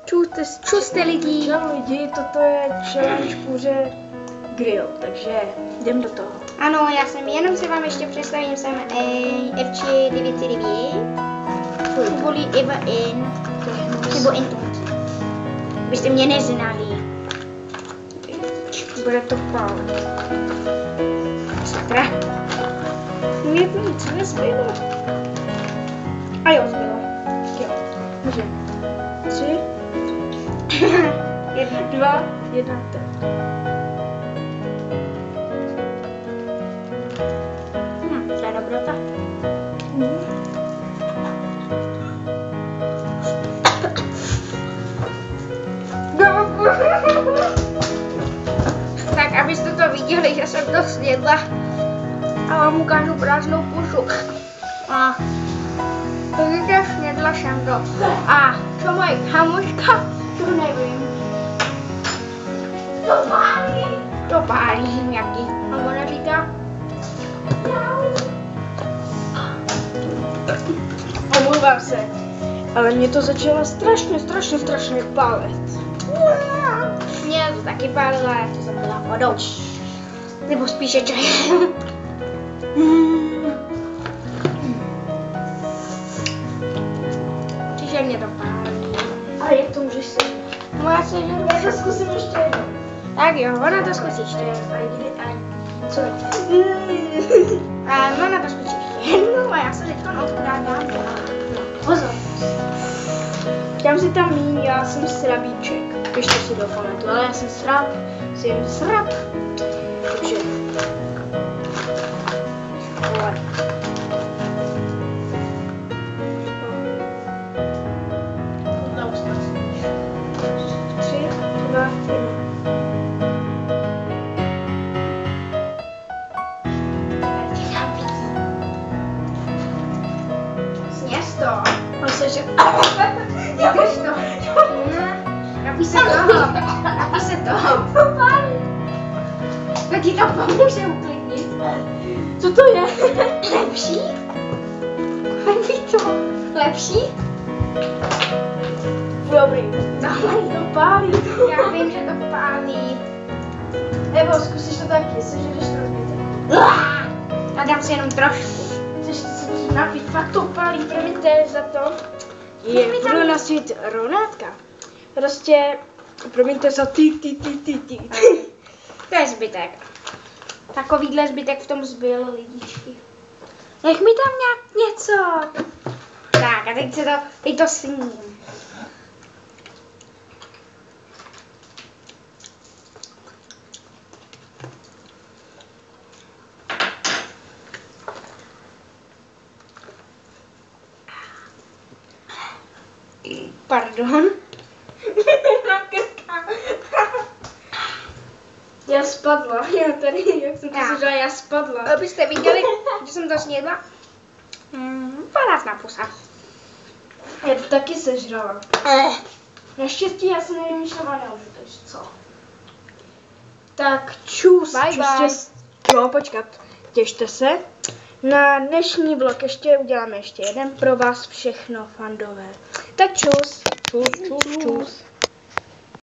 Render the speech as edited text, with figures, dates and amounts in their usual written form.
Čuste lidi. Čau lidi, toto je challenge kuře grill, takže jdem do toho. Ano, já jsem, jenom se vám ještě představím, jsem FG99, kvůli Eva N, nebo Entot. Byste mě neznali. Bude to pálit. Sakra. Mě to nic nezbylo. A jo, zbylo. Jo, můžeme. 3, 1, 2, 1, teď. To je dobrota. Tak, abyste to viděli, že jsem to snědla. A vám ukážu prázdnou pusu. A takže snědla jsem to. A co moje kamoška, to nevím. To pálí. To pálí nějaký. A ona říká, Omlouvám se, ale mě to začalo strašně pálit. mě to taky pálila, já to jsem byla vodou. Nebo spíše čajem. Čiže mě to pálí. A jak to můžeš se? No já se žeru. Já to zkusím ještě jednou. Tak jo, ona to zkusíš, to je. Co? A ona to zkusíš jednou a já se teďka odkrádám. Pozor. Dám si tam míň, já jsem srabíček. Ještě si do komentu, ale já jsem srab. Jsem srab. Takže. Tři, dva, Sněz to. a seže. Vydrž to. Napij se toho. Napij se toho. To ti to pomůže uklidnit. Co to je? Lepší? Napij to. Lepší? Dobrý. Tohle To pálí. já vím, že to pálí. Evo, zkusíš to taky, sežereš to rozběte. A dám si jenom trošku. Chceš se ti napít, fakt to pálí, promiňte za to. Budu na svět rovnátka. Prostě, promiňte za ty. To je zbytek. Takovýhle zbytek v tom zbyl, lidičky. Nech mi tam nějak něco. Tak a teď to sním. Pardon. Já spadla, já tady, jak jsem to sežala, já spadla. Abyste viděli, že jsem to snědla. Parácná pusa. Já to taky sežrala. Naštěstí já jsem nevymýšlela neumím, takže co? Tak čus, Bye. Jo, počkat, těšte se. Na dnešní vlog ještě uděláme ještě jeden pro vás všechno fandové. Tak čus.